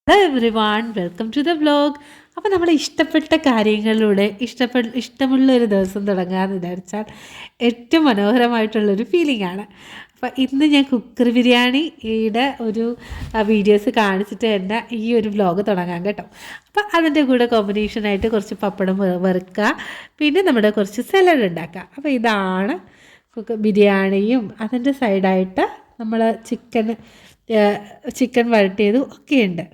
Hello everyone, welcome to the vlog. അപ്പോൾ നമ്മൾ ഇഷ്ടപ്പെട്ട കാര്യങ്ങളിലൂടെ ഇഷ്ടമുള്ളൊരു ദിവസം തുടങ്ങാമെന്ന് വിചാരിച്ചാൽ ഏറ്റവും മനോഹരമായിട്ടുള്ളൊരു ഫീലിംഗാണ്. അപ്പോൾ ഇന്ന് ഞാൻ കുക്കർ ബിരിയാണിയുടെ ഒരു വീഡിയോസ് കാണിച്ചിട്ട് തന്നെ ഈ ഒരു വ്ലോഗ് തുടങ്ങാം കേട്ടോ. അപ്പോൾ അതിൻ്റെ കൂടെ കോമ്പിനേഷനായിട്ട് കുറച്ച് പപ്പടം വറുക്കുക, പിന്നെ നമ്മുടെ കുറച്ച് സലാഡ് ഉണ്ടാക്കുക. അപ്പോൾ ഇതാണ് കുക്കർ ബിരിയാണിയും അതിൻ്റെ സൈഡായിട്ട് നമ്മൾ ചിക്കൻ വഴട്ടിയതും ഒക്കെയുണ്ട്.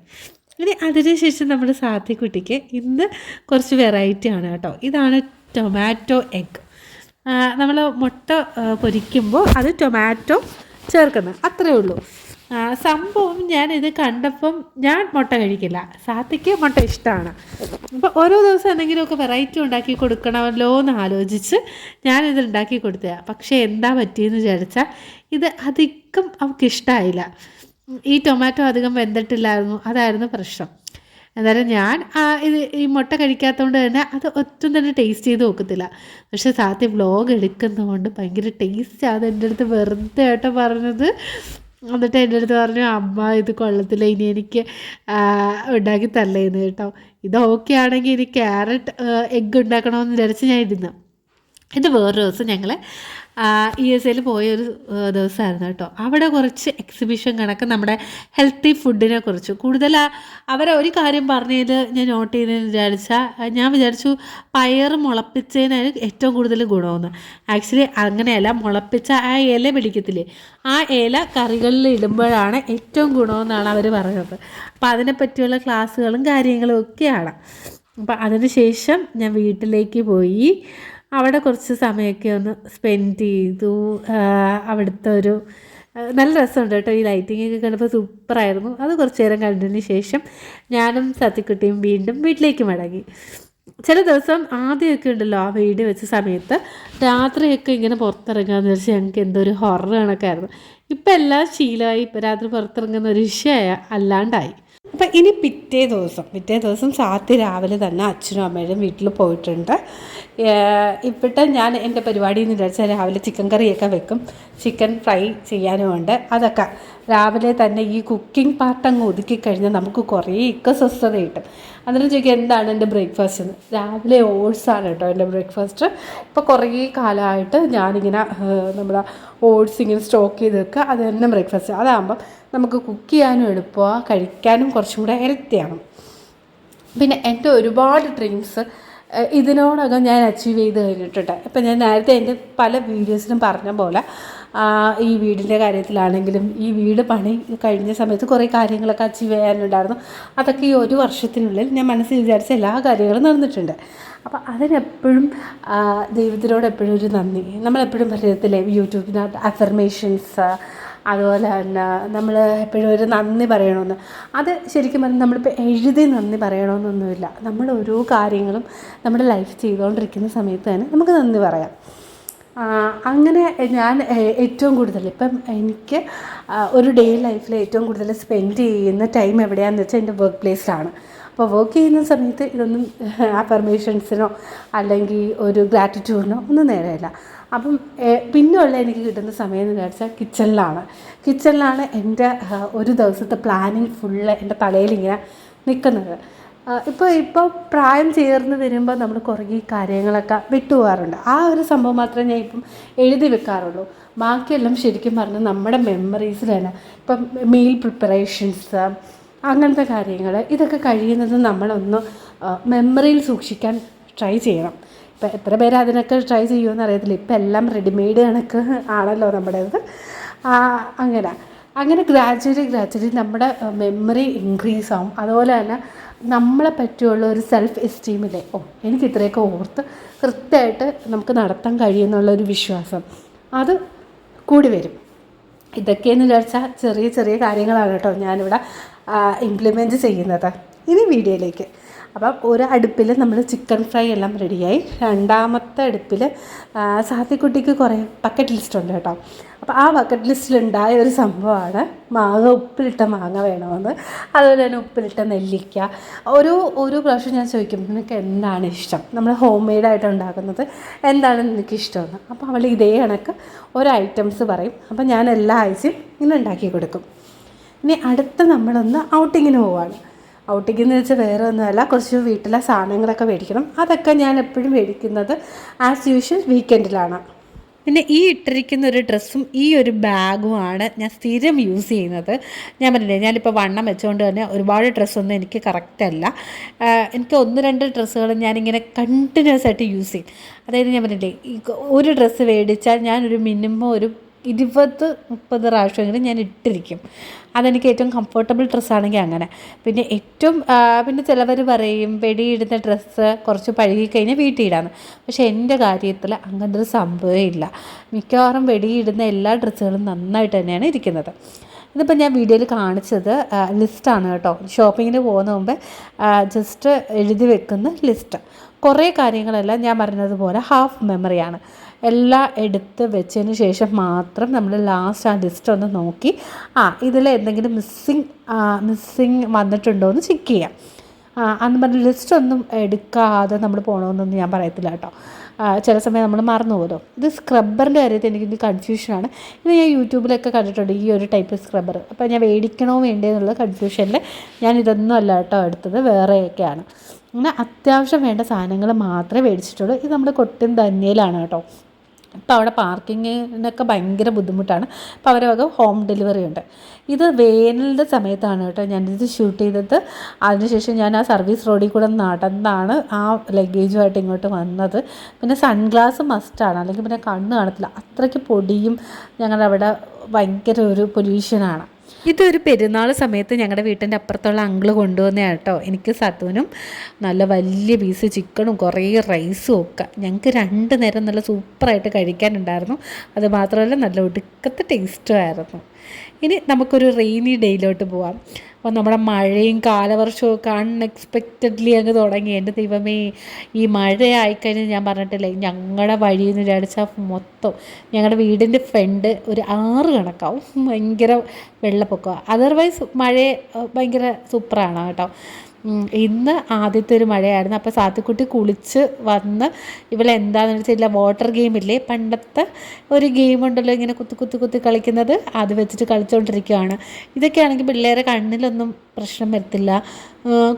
ഇനി അതിനുശേഷം നമ്മൾ സാത്തിക്കുട്ടിക്ക് ഇന്ന് കുറച്ച് വെറൈറ്റി ആണ് കേട്ടോ. ഇതാണ് ടൊമാറ്റോ എഗ്. നമ്മൾ മുട്ട പൊരിക്കുമ്പോൾ അത് ടൊമാറ്റോ ചേർക്കുന്നത് അത്രയേ ഉള്ളൂ. സംഭവം ഞാനിത് കണ്ടപ്പം ഞാൻ മുട്ട കഴിക്കില്ല, സാത്തിക്ക് മുട്ട ഇഷ്ടമാണ്. അപ്പോൾ ഓരോ ദിവസം എന്തെങ്കിലുമൊക്കെ വെറൈറ്റി ഉണ്ടാക്കി കൊടുക്കണമല്ലോ എന്ന് ആലോചിച്ച് ഞാനിത് ഉണ്ടാക്കി കൊടുത്തതാണ്. പക്ഷേ എന്താ പറ്റിയെന്ന് വിചാരിച്ചാൽ ഇത് അധികം അവൾക്ക് ഇഷ്ടമായില്ല. ഈ ടൊമാറ്റോ അധികം വെന്തിട്ടില്ലായിരുന്നു, അതായിരുന്നു പ്രശ്നം. എന്തായാലും ഞാൻ ഈ മുട്ട കഴിക്കാത്തതുകൊണ്ട് തന്നെ അത് ഒട്ടും തന്നെ ടേസ്റ്റ് ചെയ്ത് നോക്കത്തില്ല. പക്ഷേ സാത്തി വ്ലോഗ് എടുക്കുന്നതുകൊണ്ട് ഭയങ്കര ടേസ്റ്റ്. അത് എൻ്റെ അടുത്ത് വെറുതെ ആയിട്ട് പറഞ്ഞത്. എന്നിട്ട് എൻ്റെ അടുത്ത് പറഞ്ഞു, അമ്മ ഇത് കൊള്ളത്തില്ല, ഇനി എനിക്ക് ഉണ്ടാക്കി തല്ലേന്ന് കേട്ടോ. ഇത് ഓക്കെ ആണെങ്കിൽ ഇനി ക്യാരറ്റ് എഗ്ഗ് ഉണ്ടാക്കണമെന്ന് വിചാരിച്ച് ഞാൻ ഇരുന്നു. ഇത് വേറൊരു ദിവസം ഞങ്ങൾ USA പോയൊരു ദിവസമായിരുന്നു കേട്ടോ. അവിടെ കുറച്ച് എക്സിബിഷൻ കണക്ക് നമ്മുടെ ഹെൽത്തി ഫുഡിനെ കുറിച്ച് കൂടുതൽ അവരെ ഒരു കാര്യം പറഞ്ഞതിൽ ഞാൻ നോട്ട് ചെയ്തതെന്ന് ഞാൻ വിചാരിച്ചു പയർ മുളപ്പിച്ചതിനാണ് ഏറ്റവും കൂടുതൽ ഗുണമെന്ന്. ആക്ച്വലി അങ്ങനെയല്ല, മുളപ്പിച്ച ആ ഇല പിടിക്കത്തില്ലേ, ആ ഇല കറികളിൽ ഇടുമ്പോഴാണ് ഏറ്റവും ഗുണമെന്നാണ് അവർ പറയുന്നത്. അപ്പോൾ അതിനെപ്പറ്റിയുള്ള ക്ലാസ്സുകളും കാര്യങ്ങളും ഒക്കെയാണ്. അപ്പോൾ അതിന് ശേഷം ഞാൻ വീട്ടിലേക്ക് പോയി അവിടെ കുറച്ച് സമയമൊക്കെ ഒന്ന് സ്പെൻഡ് ചെയ്തു. അവിടുത്തെ ഒരു നല്ല രസമുണ്ട് കേട്ടോ. ഈ ലൈറ്റിങ്ങൊക്കെ കണ്ടപ്പോൾ സൂപ്പറായിരുന്നു. അത് കുറച്ച് നേരം കണ്ടതിന് ശേഷം ഞാനും സത്യക്കുട്ടിയും വീണ്ടും വീട്ടിലേക്ക് മടങ്ങി. ചില ദിവസം ആദ്യമൊക്കെ ഉണ്ടല്ലോ, ആ വീട് വെച്ച സമയത്ത് രാത്രിയൊക്കെ ഇങ്ങനെ പുറത്തിറങ്ങാമെന്ന് വെച്ചാൽ ഞങ്ങൾക്ക് എന്തോ ഒരു ഹൊറർ കണക്കായിരുന്നു. ഇപ്പം എല്ലാം ശീലമായി. ഇപ്പം രാത്രി പുറത്തിറങ്ങുന്ന ഒരു വിഷയമായ അല്ലാണ്ടായി. അപ്പം ഇനി പിറ്റേ ദിവസം സാത്തി രാവിലെ തന്നെ അച്ഛനും അമ്മയും വീട്ടിൽ പോയിട്ടുണ്ട്. ഇവിടെ ഞാൻ എൻ്റെ പരിപാടി എന്ന് വിചാരിച്ചാൽ രാവിലെ ചിക്കൻ കറിയൊക്കെ വെക്കും, ചിക്കൻ ഫ്രൈ ചെയ്യാനുമുണ്ട്. അതൊക്കെ രാവിലെ തന്നെ ഈ കുക്കിംഗ് പാർട്ട് അങ്ങ് ഒതുക്കി കഴിഞ്ഞാൽ നമുക്ക് കുറേയൊക്കെ സ്വസ്ഥത കിട്ടും. അന്നേരം ചോദിക്കുക എന്താണ് എൻ്റെ ബ്രേക്ക്ഫാസ്റ്റ് എന്ന്. രാവിലെ ഓട്സാണ് കേട്ടോ എൻ്റെ ബ്രേക്ക്ഫാസ്റ്റ്. ഇപ്പോൾ കുറേ കാലമായിട്ട് ഞാനിങ്ങനെ നമ്മുടെ ഓട്സ് ഇങ്ങനെ സ്റ്റോക്ക് ചെയ്ത് വെക്കുക, അത് തന്നെ ബ്രേക്ക്ഫാസ്റ്റ്. അതാകുമ്പം നമുക്ക് കുക്ക് ചെയ്യാനും എളുപ്പമാണ്, കഴിക്കാനും കുറച്ചും കൂടെ ഹെൽത്തിയാണ്. പിന്നെ എൻ്റെ ഒരുപാട് ഡ്രീംസ് ഇതിനോടകം ഞാൻ അച്ചീവ് ചെയ്ത് കഴിഞ്ഞിട്ടുണ്ട്. ഇപ്പം ഞാൻ നേരത്തെ എൻ്റെ പല വീഡിയോസിലും പറഞ്ഞ പോലെ ഈ വീടിൻ്റെ കാര്യത്തിലാണെങ്കിലും ഈ വീട് പണി കഴിഞ്ഞ സമയത്ത് കുറേ കാര്യങ്ങളൊക്കെ അച്ചീവ് ചെയ്യാനുണ്ടായിരുന്നു. അതൊക്കെ ഈ ഒരു വർഷത്തിനുള്ളിൽ ഞാൻ മനസ്സിൽ വിചാരിച്ച എല്ലാ കാര്യങ്ങളും നടന്നിട്ടുണ്ട്. അപ്പോൾ അതിനെപ്പോഴും ദൈവത്തിനോട് എപ്പോഴും ഒരു നന്ദി. നമ്മളെപ്പോഴും പറയത്തില്ലേ യൂട്യൂബിനകത്ത് അഫർമേഷൻസ്, അതുപോലെ തന്നെ നമ്മൾ എപ്പോഴും ഒരു നന്ദി പറയണമെന്ന്. അത് ശരിക്കും പറഞ്ഞാൽ നമ്മളിപ്പോൾ എഴുതി നന്ദി പറയണമെന്നൊന്നുമില്ല. നമ്മൾ ഓരോ കാര്യങ്ങളും നമ്മുടെ ലൈഫ് ചെയ്തുകൊണ്ടിരിക്കുന്ന സമയത്ത് തന്നെ നമുക്ക് നന്ദി പറയാം. അങ്ങനെ ഞാൻ ഏറ്റവും കൂടുതൽ ഇപ്പം എനിക്ക് ഒരു ഡേ ലൈഫിൽ ഏറ്റവും കൂടുതൽ സ്പെൻഡ് ചെയ്യുന്ന ടൈം എവിടെയാണെന്ന് വെച്ചാൽ എൻ്റെ വർക്ക് പ്ലേസിലാണ്. അപ്പോൾ വർക്ക് ചെയ്യുന്ന സമയത്ത് ഇതൊന്നും അഫർമേഷൻസിനോ അല്ലെങ്കിൽ ഒരു ഗ്രാറ്റിറ്റ്യൂഡിനോ ഒന്നും നേരെയല്ല. അപ്പം പിന്നെയുള്ള എനിക്ക് കിട്ടുന്ന സമയം എന്ന് വിചാരിച്ചാൽ കിച്ചണിലാണ് എൻ്റെ ഒരു ദിവസത്തെ പ്ലാനിങ് ഫുള്ള് എൻ്റെ തലയിലിങ്ങനെ നിൽക്കുന്നത്. ഇപ്പോൾ പ്രായം ചേർന്ന് വരുമ്പോൾ നമ്മൾ കുറേ കാര്യങ്ങളൊക്കെ വിട്ടുപോകാറുണ്ട്. ആ ഒരു സംഭവം മാത്രമേ ഞാൻ ഇപ്പം എഴുതി വെക്കാറുള്ളൂ. ബാക്കിയെല്ലാം ശരിക്കും പറഞ്ഞാൽ നമ്മുടെ മെമ്മറീസിൽ തന്നെ. ഇപ്പം മീൽ പ്രിപ്പറേഷൻസ്, അങ്ങനത്തെ കാര്യങ്ങൾ, ഇതൊക്കെ കഴിയുന്നത് നമ്മളൊന്ന് മെമ്മറിയിൽ സൂക്ഷിക്കാൻ ട്രൈ ചെയ്യണം. ഇപ്പം എത്ര പേര് അതിനൊക്കെ ട്രൈ ചെയ്യുമെന്ന് അറിയത്തില്ല. ഇപ്പം എല്ലാം റെഡിമെയ്ഡ് കണക്ക് ആണല്ലോ നമ്മുടേത്. അങ്ങനെ ഗ്രാജുവലി നമ്മുടെ മെമ്മറി ഇൻക്രീസ് ആവും. അതുപോലെ തന്നെ നമ്മളെ പറ്റിയുള്ള ഒരു സെൽഫ് എസ്റ്റീമില്ലേ, എനിക്ക് ഇത്രയൊക്കെ ഓർത്ത് കൃത്യമായിട്ട് നമുക്ക് നടത്താൻ കഴിയുമെന്നുള്ളൊരു വിശ്വാസം അത് കൂടി വരും. ഇതൊക്കെയെന്ന് വിചാരിച്ചാൽ ചെറിയ ചെറിയ കാര്യങ്ങളാണ് കേട്ടോ ഞാനിവിടെ ഇംപ്ലിമെൻറ്റ് ചെയ്യുന്നത്. ഇനി വീഡിയോയിലേക്ക്. അപ്പം ഒരു അടുപ്പിൽ നമ്മൾ ചിക്കൻ ഫ്രൈ എല്ലാം റെഡിയായി. രണ്ടാമത്തെ അടുപ്പിൽ സാത്തിക്കുട്ടിക്ക് കുറേ ബക്കറ്റ് ലിസ്റ്റ് ഉണ്ട് കേട്ടോ. അപ്പോൾ ആ ബക്കറ്റ് ലിസ്റ്റിലുണ്ടായ ഒരു സംഭവമാണ് ഉപ്പിലിട്ട മാങ്ങ വേണമെന്ന്, അതുപോലെ തന്നെ ഉപ്പിലിട്ട നെല്ലിക്ക. ഓരോ പ്രാവശ്യം ഞാൻ ചോദിക്കും, നിനക്ക് എന്താണ് ഇഷ്ടം, നമ്മൾ ഹോം മെയ്ഡായിട്ട് ഉണ്ടാക്കുന്നത് എന്താണ് നിനക്ക് ഇഷ്ടമെന്ന്. അപ്പോൾ അവൾ ഇതേ കണക്ക് ഓരോ ഐറ്റംസ് പറയും. അപ്പോൾ ഞാൻ എല്ലാ ആഴ്ചയും ഇങ്ങനെ ഉണ്ടാക്കി കൊടുക്കും. ഇനി അടുത്ത നമ്മളൊന്ന് ഔട്ടിങ്ങിന് പോവാണ്. ഔട്ടിംഗ് എന്ന് വെച്ചാൽ വേറെ ഒന്നുമല്ല, കുറച്ച് വീട്ടിലെ സാധനങ്ങളൊക്കെ മേടിക്കണം. അതൊക്കെ ഞാൻ എപ്പോഴും മേടിക്കുന്നത് ആസ് യൂഷ്വൽ വീക്കെൻഡിലാണ്. പിന്നെ ഈ ഇട്ടിരിക്കുന്ന ഒരു ഡ്രസ്സും ഈ ഒരു ബാഗുമാണ് ഞാൻ സ്ഥിരം യൂസ് ചെയ്യുന്നത്. ഞാൻ പറഞ്ഞില്ലേ, ഞാനിപ്പോൾ വണ്ണം വെച്ചുകൊണ്ട് തന്നെ ഒരുപാട് ഡ്രസ്സൊന്നും എനിക്ക് കറക്റ്റല്ല. എനിക്ക് 1-2 ഡ്രസ്സുകൾ ഞാനിങ്ങനെ കണ്ടിന്യൂസ് ആയിട്ട് യൂസ് ചെയ്യും. അതായത് ഞാൻ പറഞ്ഞില്ലേ, ഈ ഒരു ഡ്രസ്സ് മേടിച്ചാൽ ഞാനൊരു മിനിമം ഒരു 20-30 പ്രാവശ്യമെങ്കിലും ഞാൻ ഇട്ടിരിക്കും. അതെനിക്ക് ഏറ്റവും കംഫർട്ടബിൾ ഡ്രസ്സാണെങ്കിൽ അങ്ങനെ. പിന്നെ പിന്നെ ചിലവർ പറയും വെടിയിടുന്ന ഡ്രസ്സ് കുറച്ച് പഴകിക്കഴിഞ്ഞാൽ വീട്ടിൽ ഇടാന്ന്. പക്ഷേ എൻ്റെ കാര്യത്തിൽ അങ്ങനത്തെ ഒരു സംഭവമേ ഇല്ല. മിക്കവാറും വെടിയിടുന്ന എല്ലാ ഡ്രസ്സുകളും നന്നായിട്ട് തന്നെയാണ് ഇരിക്കുന്നത്. ഇതിപ്പോൾ ഞാൻ വീഡിയോയിൽ കാണിച്ചത് ലിസ്റ്റാണ് കേട്ടോ. ഷോപ്പിങ്ങിന് പോകുന്ന മുമ്പ് ജസ്റ്റ് എഴുതി വെക്കുന്ന ലിസ്റ്റ്. കുറേ കാര്യങ്ങളെല്ലാം ഞാൻ പറഞ്ഞതുപോലെ ഹാഫ് മെമ്മറിയാണ്. എല്ലാം എടുത്ത് വെച്ചതിന് ശേഷം മാത്രം നമ്മൾ ലാസ്റ്റ് ആ ലിസ്റ്റ് ഒന്ന് നോക്കി ഇതിൽ എന്തെങ്കിലും മിസ്സിങ് വന്നിട്ടുണ്ടോ എന്ന് ചെക്ക് ചെയ്യാം. അന്ന് പറഞ്ഞ ലിസ്റ്റ് ഒന്നും എടുക്കാതെ നമ്മൾ പോകണമെന്നൊന്നും ഞാൻ പറയത്തില്ല കേട്ടോ. ചില സമയം നമ്മൾ മറന്നു പോകുമല്ലോ. ഇത് സ്ക്രബ്ബറിൻ്റെ കാര്യത്തിൽ എനിക്ക് കൺഫ്യൂഷനാണ്. ഇത് ഞാൻ യൂട്യൂബിലൊക്കെ കണ്ടിട്ടുണ്ട് ഈ ഒരു ടൈപ്പ് സ്ക്രബ്ബർ. അപ്പോൾ ഞാൻ മേടിക്കണോ വേണ്ടേ എന്നുള്ള കൺഫ്യൂഷനിൽ ഞാൻ ഇതൊന്നും അല്ല കേട്ടോ എടുത്തത്, വേറെയൊക്കെയാണ്. അങ്ങനെ അത്യാവശ്യം വേണ്ട സാധനങ്ങൾ മാത്രമേ മേടിച്ചിട്ടുള്ളൂ. ഇത് നമ്മുടെ കൊട്ടിയം ധന്യയിലാണ് കേട്ടോ. ഇപ്പോൾ അവിടെ പാർക്കിങ്ങിനൊക്കെ ഭയങ്കര ബുദ്ധിമുട്ടാണ്. അപ്പോൾ അവരെ വക ഹോം ഡെലിവറി ഉണ്ട്. ഇത് വേനലിൻ്റെ സമയത്താണ് കേട്ടോ ഞാനിത് ഷൂട്ട് ചെയ്തത്. അതിനുശേഷം ഞാൻ ആ സർവീസ് റോഡിൽ കൂടെ നടന്നാണ് ആ ലഗേജുമായിട്ട് ഇങ്ങോട്ട് വന്നത്. പിന്നെ സൺഗ്ലാസ് മസ്റ്റാണ്, അല്ലെങ്കിൽ പിന്നെ കണ്ണ് കാണത്തില്ല. അത്രയ്ക്ക് പൊടിയും ഞങ്ങളുടെ അവിടെ ഭയങ്കര ഒരു പൊല്യൂഷനാണ്. ഇതൊരു പെരുന്നാൾ സമയത്ത് ഞങ്ങളുടെ വീട്ടിൻ്റെ അപ്പുറത്തുള്ള അങ്കിള് കൊണ്ടുവന്നതാണ് കേട്ടോ. എനിക്ക് സത്തുവിനും നല്ല വലിയ പീസ് ചിക്കനും കുറേ റൈസും ഒക്കെ ഞങ്ങൾക്ക് 2 നേരം നല്ല സൂപ്പറായിട്ട് കഴിക്കാനുണ്ടായിരുന്നു. അത് മാത്രമല്ല നല്ല ഒടുക്കത്തെ ടേസ്റ്റും ആയിരുന്നു. ഇനി നമുക്കൊരു റെയിനി ഡേയിലോട്ട് പോവാം. അപ്പോൾ നമ്മുടെ മഴയും കാലവർഷവും ഒക്കെ അൺഎക്സ്പെക്റ്റഡ്ലി അങ്ങ് തുടങ്ങി. എൻ്റെ ദൈവമേ, ഈ മഴയായിക്കഴിഞ്ഞാൽ ഞാൻ പറഞ്ഞിട്ടില്ലേ, ഞങ്ങളുടെ വഴിയിൽ നിന്ന് വിചാരിച്ചാൽ മൊത്തം ഞങ്ങളുടെ വീടിൻ്റെ ഫ്രണ്ട് ഒരു 6 കണക്കാവും. ഭയങ്കര വെള്ളപ്പൊക്കമാണ്. അതർവൈസ് മഴ ഭയങ്കര സൂപ്പറാണ് കേട്ടോ. ഇന്ന് ആദ്യത്തെ ഒരു മഴയായിരുന്നു. അപ്പോൾ സാത്തുക്കുട്ടി കുളിച്ച് വന്ന് ഇവളെന്താണെന്ന് വെച്ചാൽ വാട്ടർ ഗെയിമില്ലേ, പണ്ടത്തെ ഒരു ഗെയിമുണ്ടല്ലോ ഇങ്ങനെ കുത്തി കളിക്കുന്നത്, അത് വെച്ചിട്ട് കളിച്ചുകൊണ്ടിരിക്കുകയാണ്. ഇതൊക്കെയാണെങ്കിൽ പിള്ളേരെ കണ്ണിലൊന്നും പ്രശ്നം വരത്തില്ല,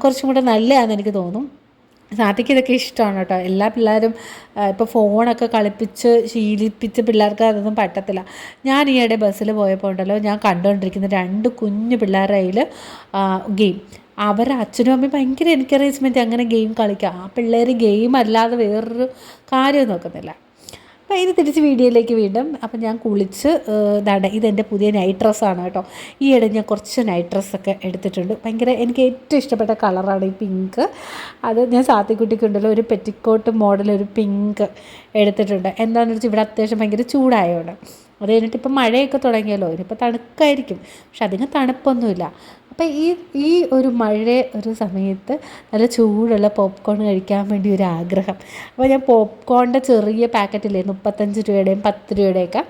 കുറച്ചും കൂടെ നല്ലതാണെന്ന് എനിക്ക് തോന്നും. സാധിക്ക് ഇതൊക്കെ ഇഷ്ടമാണ് കേട്ടോ. എല്ലാ പിള്ളേരും ഇപ്പോൾ ഫോണൊക്കെ കളിപ്പിച്ച് ശീലിപ്പിച്ച് പിള്ളേർക്ക് അതൊന്നും പറ്റത്തില്ല. ഞാൻ ഈയിടെ ബസ്സിൽ പോയപ്പോൾ ഉണ്ടല്ലോ, ഞാൻ കണ്ടുകൊണ്ടിരിക്കുന്ന 2 കുഞ്ഞു പിള്ളേരുടെ കയ്യിൽ ഗെയിം. അവരുടെ അച്ഛനും അമ്മയും ഭയങ്കര എൻകറേജ്മെൻറ്റ് അങ്ങനെ ഗെയിം കളിക്കുക. ആ പിള്ളേർ ഗെയിം അല്ലാതെ വേറൊരു കാര്യം നോക്കുന്നില്ല. അപ്പോൾ ഇത് തിരിച്ച് വീഡിയോയിലേക്ക് വീണ്ടും. അപ്പം ഞാൻ കുളിച്ച് ഇതെൻ്റെ പുതിയ നൈറ്റ് ഡ്രസ്സാണ് കേട്ടോ. ഈയിടെ ഞാൻ കുറച്ച് നൈറ്റ് ഡ്രസ്സൊക്കെ എടുത്തിട്ടുണ്ട്. ഭയങ്കര എനിക്ക് ഏറ്റവും ഇഷ്ടപ്പെട്ട കളറാണ് ഈ പിങ്ക്. അത് ഞാൻ സാത്തിക്കുട്ടിക്കുണ്ടല്ലോ ഒരു പെറ്റിക്കോട്ട് മോഡൽ ഒരു പിങ്ക് എടുത്തിട്ടുണ്ട്. എന്താണെന്ന് വെച്ചാൽ ഇവിടെ അത്യാവശ്യം ഭയങ്കര ചൂടായതുകൊണ്ട്. അത് കഴിഞ്ഞിട്ട് ഇപ്പം മഴയൊക്കെ തുടങ്ങിയല്ലോ, ഇനിയിപ്പോൾ തണുക്കായിരിക്കും. പക്ഷെ അധികം തണുപ്പൊന്നുമില്ല. അപ്പം ഈ ഒരു ഒരു സമയത്ത് നല്ല ചൂടുള്ള പോപ്കോൺ കഴിക്കാൻ വേണ്ടി ഒരു ആഗ്രഹം. അപ്പോൾ ഞാൻ പോപ്കോണിൻ്റെ ചെറിയ പാക്കറ്റില്ലേ, 35 രൂപയുടെയും 10 രൂപയുടെയൊക്കെ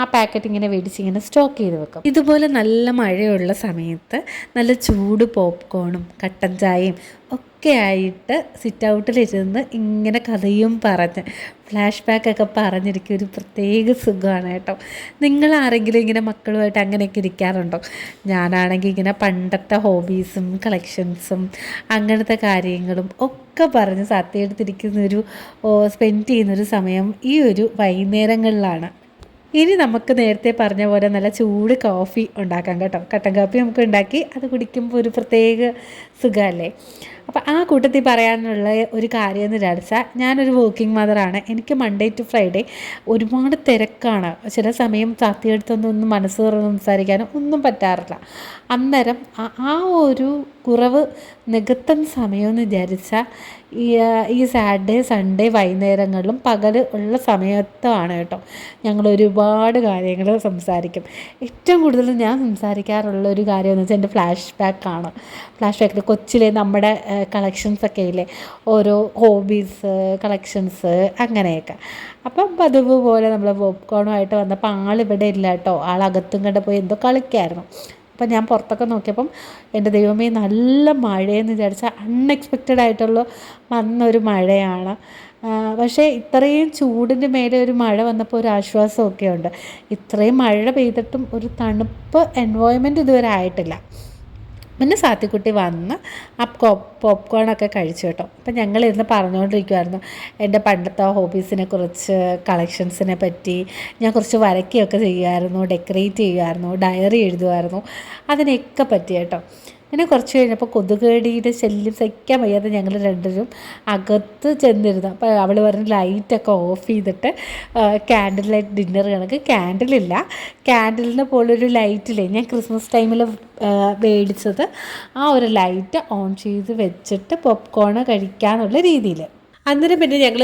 ആ പാക്കറ്റ് ഇങ്ങനെ മേടിച്ചിങ്ങനെ സ്റ്റോക്ക് ചെയ്ത് വെക്കും. ഇതുപോലെ നല്ല മഴയുള്ള സമയത്ത് നല്ല ചൂട് പോപ്കോണും കട്ടൻ ചായയും ഒക്കെ ആയിട്ട് സിറ്റ് ഔട്ടിലിരുന്ന് ഇങ്ങനെ കഥയും പറഞ്ഞ് ഫ്ലാഷ് ബാക്കൊക്കെ പറഞ്ഞിരിക്കും. ഒരു പ്രത്യേക സുഖമാണ് കേട്ടോ. നിങ്ങളാരെങ്കിലും ഇങ്ങനെ മക്കളുമായിട്ട് അങ്ങനെയൊക്കെ ഇരിക്കാറുണ്ടോ? ഞാനാണെങ്കിൽ ഇങ്ങനെ പണ്ടത്തെ ഹോബീസും കളക്ഷൻസും അങ്ങനത്തെ കാര്യങ്ങളും ഒക്കെ പറഞ്ഞ് സത്യമെടുത്തിരിക്കുന്നൊരു സ്പെൻഡ് ചെയ്യുന്നൊരു സമയം ഈ ഒരു വൈകുന്നേരങ്ങളിലാണ്. ഇനി നമുക്ക് നേരത്തെ പറഞ്ഞ പോലെ നല്ല ചൂട് കോഫി ഉണ്ടാക്കാം കേട്ടോ. കട്ടൻ കാപ്പി നമുക്ക് ഉണ്ടാക്കി അത് കുടിക്കുമ്പോൾ ഒരു പ്രത്യേക സുഖമല്ലേ. അപ്പോൾ ആ കൂട്ടത്തിൽ പറയാനുള്ള ഒരു കാര്യം എന്ന് വിചാരിച്ചാൽ, ഞാനൊരു വർക്കിംഗ് മദറാണ്. എനിക്ക് മൺഡേ ടു ഫ്രൈഡേ ഒരുപാട് തിരക്കാണ്. ചില സമയം സാത്തിയെടുത്തൊന്നും മനസ്സ് തുറന്ന് സംസാരിക്കാനും ഒന്നും പറ്റാറില്ല. അന്നേരം ആ ഒരു കുറവ് നികത്തുന്ന സമയമെന്ന് വിചാരിച്ചാൽ ഈ സാറ്റർഡേ സൺഡേ വൈകുന്നേരങ്ങളിലും പകൽ ഉള്ള സമയത്തുമാണ് കേട്ടോ. ഞങ്ങൾ ഒരുപാട് കാര്യങ്ങൾ സംസാരിക്കും. ഏറ്റവും കൂടുതൽ ഞാൻ സംസാരിക്കാറുള്ള ഒരു കാര്യം എന്ന് വെച്ചാൽ എൻ്റെ ഫ്ലാഷ് ബാക്കാണ്. ഫ്ലാഷ് ബാക്കിൽ കൊച്ചിലെ നമ്മുടെ കളക്ഷൻസൊക്കെ ഇല്ലേ, ഓരോ ഹോബീസ് കളക്ഷൻസ് അങ്ങനെയൊക്കെ. അപ്പം പതിവ് പോലെ നമ്മൾ പോപ്കോണുമായിട്ട് വന്നപ്പോൾ ആളിവിടെ ഇല്ല കേട്ടോ. ആളകത്തും കണ്ട് പോയി എന്തോ കളിക്കായിരുന്നു. അപ്പം ഞാൻ പുറത്തൊക്കെ നോക്കിയപ്പം എൻ്റെ ദൈവമേ നല്ല മഴയെന്ന് വിചാരിച്ചാൽ അൺഎക്സ്പെക്റ്റഡ് ആയിട്ടുള്ള വന്നൊരു മഴയാണ്. പക്ഷേ ഇത്രയും ചൂടിൻ്റെ മേലെ ഒരു മഴ വന്നപ്പോൾ ഒരു ആശ്വാസമൊക്കെ ഉണ്ട്. ഇത്രയും മഴ പെയ്തിട്ടും ഒരു തണുപ്പ് എൻവയോൺമെൻറ്റ് ഇതുവരെ ആയിട്ടില്ല. പിന്നെ സാത്തിക്കുട്ടി വന്ന് ആ പോപ്കോണൊക്കെ കഴിച്ചു കേട്ടോ. അപ്പം ഞങ്ങളിരുന്ന് പറഞ്ഞുകൊണ്ടിരിക്കുമായിരുന്നു എൻ്റെ പണ്ടത്തെ ഹോബീസിനെ കുറിച്ച്, കളക്ഷൻസിനെ പറ്റി. ഞാൻ കുറച്ച് വരയ്ക്കുകയൊക്കെ ചെയ്യുമായിരുന്നു, ഡെക്കറേറ്റ് ചെയ്യുമായിരുന്നു, ഡയറി എഴുതുമായിരുന്നു, അതിനെയൊക്കെ പറ്റി കേട്ടോ. പിന്നെ കുറച്ച് കഴിഞ്ഞപ്പോൾ കൊതുകേടിയുടെ ശല്യം സഹിക്കാൻ വയ്യാതെ ഞങ്ങൾ രണ്ടുപേരും അകത്ത് ചെന്നിരുന്നു. അപ്പോൾ അവൾ പറഞ്ഞ് ലൈറ്റൊക്കെ ഓഫ് ചെയ്തിട്ട് ക്യാൻഡിൽ ലൈറ്റ് ഡിന്നർ കണക്ക്, ക്യാൻഡിലില്ല, ക്യാൻഡിലിനെ പോലൊരു ലൈറ്റില്ലേ ഞാൻ ക്രിസ്മസ് ടൈമിൽ മേടിച്ചത്, ആ ഒരു ലൈറ്റ് ഓൺ ചെയ്ത് വെച്ചിട്ട് പോപ്കോൺ കഴിക്കാനുള്ള രീതിയിൽ. അന്നേരം പിന്നെ ഞങ്ങൾ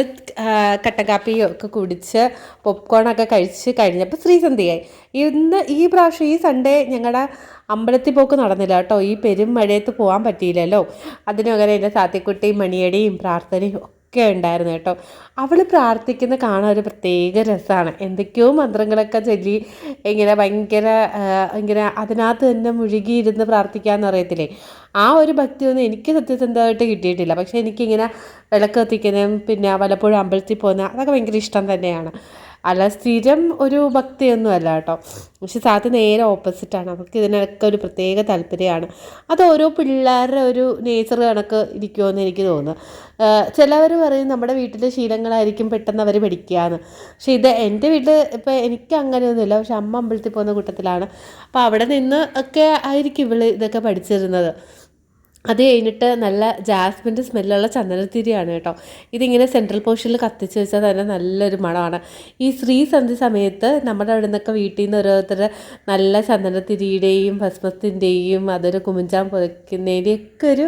കട്ടൻ കാപ്പിയൊക്കെ കുടിച്ച് പോപ്കോണൊക്കെ കഴിച്ച് കഴിഞ്ഞപ്പോൾ ശ്രീസന്ധ്യയായി. ഈ പ്രാവശ്യം ഈ സൺഡേ ഞങ്ങളുടെ അമ്പലത്തിൽ പോക്ക് നടന്നില്ല കേട്ടോ. ഈ പെരും മഴയത്ത് പോകാൻ പറ്റിയില്ലല്ലോ. അതിന് പകരം എൻ്റെ സാത്തിക്കുട്ടിയും മണിയടിയും പ്രാർത്ഥനയും ഒക്കെ ഉണ്ടായിരുന്നു കേട്ടോ. അവൾ പ്രാർത്ഥിക്കുന്ന കാണാൻ ഒരു പ്രത്യേക രസമാണ്. എന്തൊക്കെയോ മന്ത്രങ്ങളൊക്കെ ചൊല്ലി ഇങ്ങനെ ഭയങ്കര ഇങ്ങനെ അതിനകത്ത് തന്നെ മുഴുകിയിരുന്ന് പ്രാർത്ഥിക്കാമെന്ന് അറിയത്തില്ലേ, ആ ഒരു ഭക്തിയൊന്നും എനിക്ക് സത്യസന്ധമായിട്ട് കിട്ടിയിട്ടില്ല. പക്ഷേ എനിക്കിങ്ങനെ വിളക്ക് കത്തിക്കുന്നതും പിന്നെ വല്ലപ്പോഴും അമ്പലത്തിൽ പോകുന്ന അതൊക്കെ ഭയങ്കര ഇഷ്ടം തന്നെയാണ്. അല്ല സ്ഥിരം ഒരു ഭക്തിയൊന്നും അല്ല കേട്ടോ. പക്ഷെ സാത്തി നേരെ ഓപ്പോസിറ്റാണ്. അവർക്ക് ഇതിനൊക്കെ ഒരു പ്രത്യേക താല്പര്യമാണ്. അത് ഓരോ പിള്ളേരുടെ ഒരു നേച്ചർ കണക്ക് ഇരിക്കുമെന്ന് എനിക്ക് തോന്നുന്നു. ചിലവർ പറയും നമ്മുടെ വീട്ടിലെ ശീലങ്ങളായിരിക്കും പെട്ടെന്ന് അവർ പഠിക്കുകയെന്ന്. പക്ഷേ ഇത് എൻ്റെ വീട്ടിൽ ഇപ്പോൾ എനിക്ക് അങ്ങനെയൊന്നുമില്ല. പക്ഷെ അമ്മ അമ്പലത്തിൽ പോകുന്ന കൂട്ടത്തിലാണ്. അപ്പോൾ അവിടെ നിന്ന് ഒക്കെ ആയിരിക്കും ഇവൾ ഇതൊക്കെ പഠിച്ചിരുന്നത്. അത് കഴിഞ്ഞിട്ട് നല്ല ജാസ്മിൻ്റെ സ്മെല്ലുള്ള ചന്ദനത്തിരിയാണ് കേട്ടോ. ഇതിങ്ങനെ സെൻട്രൽ പോർഷനിൽ കത്തിച്ച് വെച്ചാൽ തന്നെ നല്ലൊരു മണമാണ്. ഈ ശ്രീസന്ധ്യ സമയത്ത് നമ്മുടെ അവിടെ നിന്നൊക്കെ വീട്ടിൽ നിന്ന് ഓരോരുത്തർ നല്ല ചന്ദനത്തിരിയുടെയും ഭസ്മത്തിൻ്റെയും അതൊരു കുമിഞ്ചാൻ പുതയ്ക്കുന്നതിൻ്റെയൊക്കെ ഒരു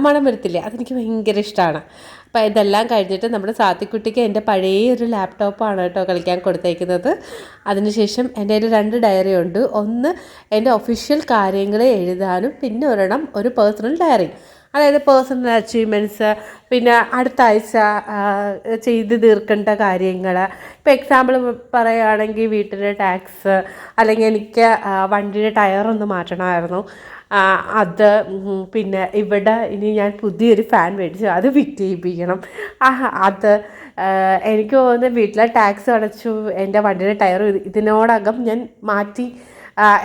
മണം വരത്തില്ലേ, അതെനിക്ക് ഭയങ്കര ഇഷ്ടമാണ്. അപ്പോൾ ഇതെല്ലാം കഴിഞ്ഞിട്ട് നമ്മുടെ സാത്തിക്കുട്ടിക്ക് എൻ്റെ പഴയ ഒരു ലാപ്ടോപ്പാണ് കേട്ടോ കളിക്കാൻ കൊടുത്തേക്കുന്നത്. അതിനുശേഷം എൻ്റെ കയ്യിൽ 2 ഡയറി ഉണ്ട്. ഒന്ന് എൻ്റെ ഒഫീഷ്യൽ കാര്യങ്ങൾ എഴുതാനും പിന്നെ ഒരെണ്ണം ഒരു പേഴ്സണൽ ഡയറി, അതായത് പേഴ്സണൽ അച്ചീവ്മെൻറ്റ്സ്, പിന്നെ അടുത്ത ആഴ്ച ചെയ്ത് തീർക്കേണ്ട കാര്യങ്ങൾ. ഇപ്പോൾ എക്സാമ്പിൾ പറയുകയാണെങ്കിൽ വീട്ടിലെ ടാക്സ്, അല്ലെങ്കിൽ എനിക്ക് വണ്ടിയുടെ ടയറൊന്ന് മാറ്റണമായിരുന്നു, അത്. പിന്നെ ഇവിടെ ഇനി ഞാൻ പുതിയൊരു ഫാൻ മേടിച്ചു, അത് ഫിറ്റ് ചെയ്യിപ്പിക്കണം, അത്. എനിക്ക് തോന്നുന്നു വീട്ടിലെ ടാക്സ് അടച്ചു, എൻ്റെ വണ്ടിയുടെ ടയർ ഇതിനോടകം ഞാൻ മാറ്റി,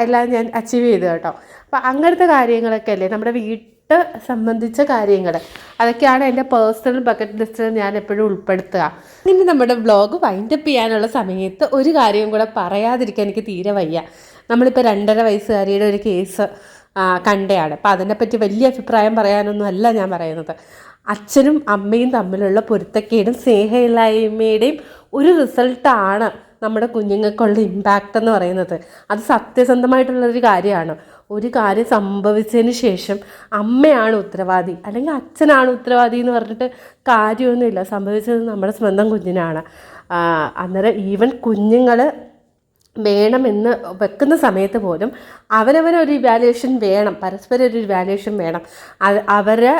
എല്ലാം ഞാൻ അച്ചീവ് ചെയ്തു കേട്ടോ. അപ്പോൾ അങ്ങനത്തെ കാര്യങ്ങളൊക്കെ അല്ലേ നമ്മുടെ വീട്ട് സംബന്ധിച്ച കാര്യങ്ങൾ, അതൊക്കെയാണ് എൻ്റെ പേഴ്സണൽ ബക്കറ്റ് ലിസ്റ്റിൽ ഞാൻ എപ്പോഴും ഉൾപ്പെടുത്തുക. ഇനി നമ്മുടെ വ്ളോഗ് വൈൻഡപ്പ് ചെയ്യാനുള്ള സമയത്ത് ഒരു കാര്യം കൂടെ പറയാതിരിക്കാൻ എനിക്ക് തീരെ വയ്യ. നമ്മളിപ്പോൾ 2.5 വയസ്സുകാരിയുടെ ഒരു കേസ് കണ്ടയാണ്. അപ്പം അതിനെപ്പറ്റി വലിയ അഭിപ്രായം പറയാനൊന്നും അല്ല ഞാൻ പറയുന്നത്. അച്ഛനും അമ്മയും തമ്മിലുള്ള പൊരുത്തക്കേടും സ്നേഹമില്ലായ്മയുടെയും ഒരു റിസൾട്ടാണ് നമ്മുടെ കുഞ്ഞുങ്ങൾക്കുള്ള ഇമ്പാക്റ്റ് എന്ന് പറയുന്നത്. അത് സത്യസന്ധമായിട്ടുള്ളൊരു കാര്യമാണ്. ഒരു കാര്യം സംഭവിച്ചതിന് ശേഷം അമ്മയാണ് ഉത്തരവാദി അല്ലെങ്കിൽ അച്ഛനാണ് ഉത്തരവാദി എന്ന് പറഞ്ഞിട്ട് കാര്യമൊന്നുമില്ല. സംഭവിച്ചത് നമ്മുടെ സ്വന്തം കുഞ്ഞിനാണ്. അന്നേരം ഈവൻ കുഞ്ഞുങ്ങൾ വേണമെന്ന് വെക്കുന്ന സമയത്ത് പോലും അവരവരൊരു ഇവാലുവേഷൻ വേണം, പരസ്പരം ഒരു ഇവാലുവേഷൻ വേണം. അവരെ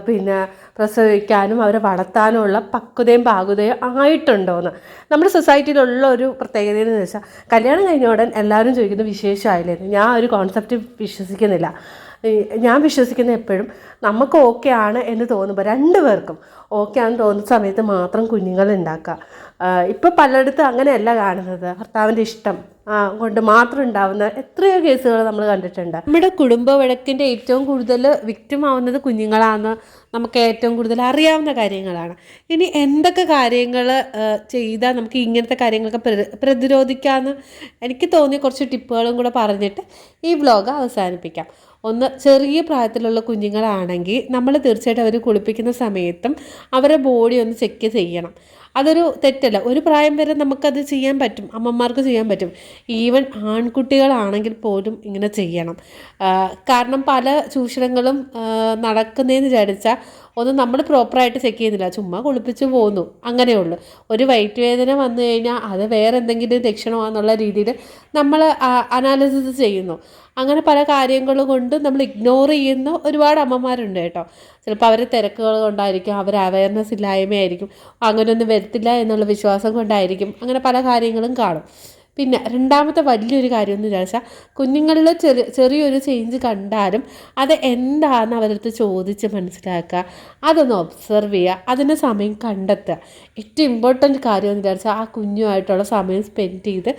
പിന്നെ പ്രസവിക്കാനും അവരെ വളർത്താനുമുള്ള പക്വതയും പാകുതയും ആയിട്ടുണ്ടോയെന്ന്. നമ്മുടെ സൊസൈറ്റിയിലുള്ള ഒരു പ്രത്യേകത എന്ന് വെച്ചാൽ കല്യാണം കഴിഞ്ഞ ഉടൻ എല്ലാവരും ചോദിക്കുന്നത് വിശേഷമായില്ലേന്ന്. ഞാൻ ഒരു കോൺസെപ്റ്റ് വിശ്വസിക്കുന്നില്ല. ഞാൻ വിശ്വസിക്കുന്ന എപ്പോഴും നമുക്ക് ഓക്കെ ആണ് എന്ന് തോന്നുമ്പോൾ 2 പേർക്കും ഓക്കെ ആണെന്ന് തോന്നുന്ന സമയത്ത് മാത്രം കുഞ്ഞുങ്ങൾ ഉണ്ടാക്കുക. ഇപ്പോൾ പലയിടത്തും അങ്ങനെയല്ല കാണുന്നത്. ഭർത്താവിൻ്റെ ഇഷ്ടം കൊണ്ട് മാത്രം ഉണ്ടാവുന്ന എത്രയോ കേസുകൾ നമ്മൾ കണ്ടിട്ടുണ്ട്. നമ്മുടെ കുടുംബ വഴക്കിൻ്റെ ഏറ്റവും കൂടുതൽ വിക്ടിം ആവുന്നത് കുഞ്ഞുങ്ങളാണെന്ന് നമുക്ക് ഏറ്റവും കൂടുതൽ അറിയാവുന്ന കാര്യങ്ങളാണ്. ഇനി എന്തൊക്കെ കാര്യങ്ങൾ ചെയ്താൽ നമുക്ക് ഇങ്ങനത്തെ കാര്യങ്ങളൊക്കെ പ്രതിരോധിക്കാമെന്ന് എനിക്ക് തോന്നിയ കുറച്ച് ടിപ്പുകളും കൂടെ പറഞ്ഞിട്ട് ഈ വ്ലോഗ് അവസാനിപ്പിക്കാം. ഒന്ന്, ചെറിയ പ്രായത്തിലുള്ള കുഞ്ഞുങ്ങളാണെങ്കിൽ നമ്മൾ തീർച്ചയായിട്ടും അവർ കുളിപ്പിക്കുന്ന സമയത്തും അവരുടെ ബോഡി ഒന്ന് ചെക്ക് ചെയ്യണം. അതൊരു തെറ്റല്ല. ഒരു പ്രായം വരെ നമുക്കത് ചെയ്യാൻ പറ്റും, അമ്മമാർക്ക് ചെയ്യാൻ പറ്റും. ഈവൻ ആൺകുട്ടികളാണെങ്കിൽ പോലും ഇങ്ങനെ ചെയ്യണം. കാരണം പല ചൂഷണങ്ങളും നടക്കുന്നതെന്ന് വിചാരിച്ചാൽ ഒന്നും നമ്മൾ പ്രോപ്പറായിട്ട് ചെക്ക് ചെയ്യുന്നില്ല, ചുമ്മാ കുളിപ്പിച്ച് പോകുന്നു, അങ്ങനെയുള്ളൂ. ഒരു വയറ്റുവേദന വന്നു കഴിഞ്ഞാൽ അത് വേറെ എന്തെങ്കിലും ലക്ഷണമാണെന്നുള്ള രീതിയിൽ നമ്മൾ അനാലിസിസ് ചെയ്യുന്നു. അങ്ങനെ പല കാര്യങ്ങൾ കൊണ്ട് നമ്മൾ ഇഗ്നോർ ചെയ്യുന്ന ഒരുപാട് അമ്മമാരുണ്ട് കേട്ടോ. ചിലപ്പോൾ അവർ തിരക്കുകൾ കൊണ്ടായിരിക്കും, അവർ അവയർനെസ് ഇല്ലായ്മയായിരിക്കും, അങ്ങനെയൊന്നും വരത്തില്ല എന്നുള്ള വിശ്വാസം കൊണ്ടായിരിക്കും, അങ്ങനെ പല കാര്യങ്ങളും കാണും. പിന്നെ രണ്ടാമത്തെ വലിയൊരു കാര്യം എന്ന് വിചാരിച്ചാൽ കുഞ്ഞുങ്ങളിൽ ചെറിയൊരു ചേഞ്ച് കണ്ടാലും അത് എന്താണെന്ന് അവരടുത്ത് ചോദിച്ച് മനസ്സിലാക്കുക, അതൊന്ന് ഒബ്സർവ് ചെയ്യുക, അതിന് സമയം കണ്ടെത്തുക. ഏറ്റവും ഇമ്പോർട്ടൻറ്റ് കാര്യം എന്ന് വിചാരിച്ചാൽ ആ കുഞ്ഞുമായിട്ടുള്ള സമയം സ്പെൻഡ് ചെയ്ത്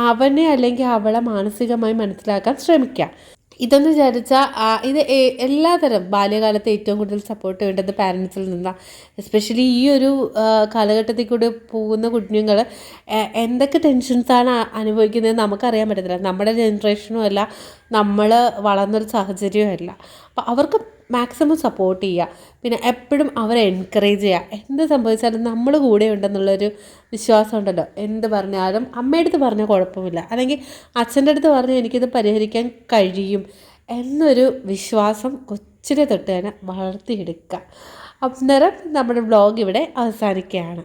അവനെ അല്ലെങ്കിൽ അവളെ മാനസികമായി മനസ്സിലാക്കാൻ ശ്രമിക്കുക. ഇതെന്ന് വിചാരിച്ചാൽ ഇത് എല്ലാതരം ബാല്യകാലത്ത് ഏറ്റവും കൂടുതൽ സപ്പോർട്ട് വേണ്ടത് പാരൻസിൽ നിന്നാണ്. എസ്പെഷ്യലി ഈ ഒരു കാലഘട്ടത്തിൽ കൂടി പോകുന്ന കുഞ്ഞുങ്ങൾ എന്തൊക്കെ ടെൻഷൻസാണ് അനുഭവിക്കുന്നത് നമുക്കറിയാൻ പറ്റത്തില്ല. നമ്മുടെ ജനറേഷനും അല്ല, നമ്മൾ വളർന്നൊരു സാഹചര്യവും അല്ല. അപ്പോൾ അവർക്ക് മാക്സിമം സപ്പോർട്ട് ചെയ്യുക, പിന്നെ എപ്പോഴും അവരെ എൻകറേജ് ചെയ്യുക. എന്ത് സംഭവിച്ചാലും നമ്മൾ കൂടെ ഉണ്ടെന്നുള്ളൊരു വിശ്വാസം ഉണ്ടല്ലോ. എന്ത് പറഞ്ഞാലും അമ്മയുടെ അടുത്ത് പറഞ്ഞാൽ കുഴപ്പമില്ല, അല്ലെങ്കിൽ അച്ഛൻ്റെ അടുത്ത് പറഞ്ഞാൽ എനിക്കിത് പരിഹരിക്കാൻ കഴിയും എന്നൊരു വിശ്വാസം കൊച്ചിലെ തൊട്ട് തന്നെ വളർത്തിയെടുക്കുക. അന്നേരം നമ്മുടെ വ്ളോഗ് ഇവിടെ അവസാനിക്കുകയാണ്.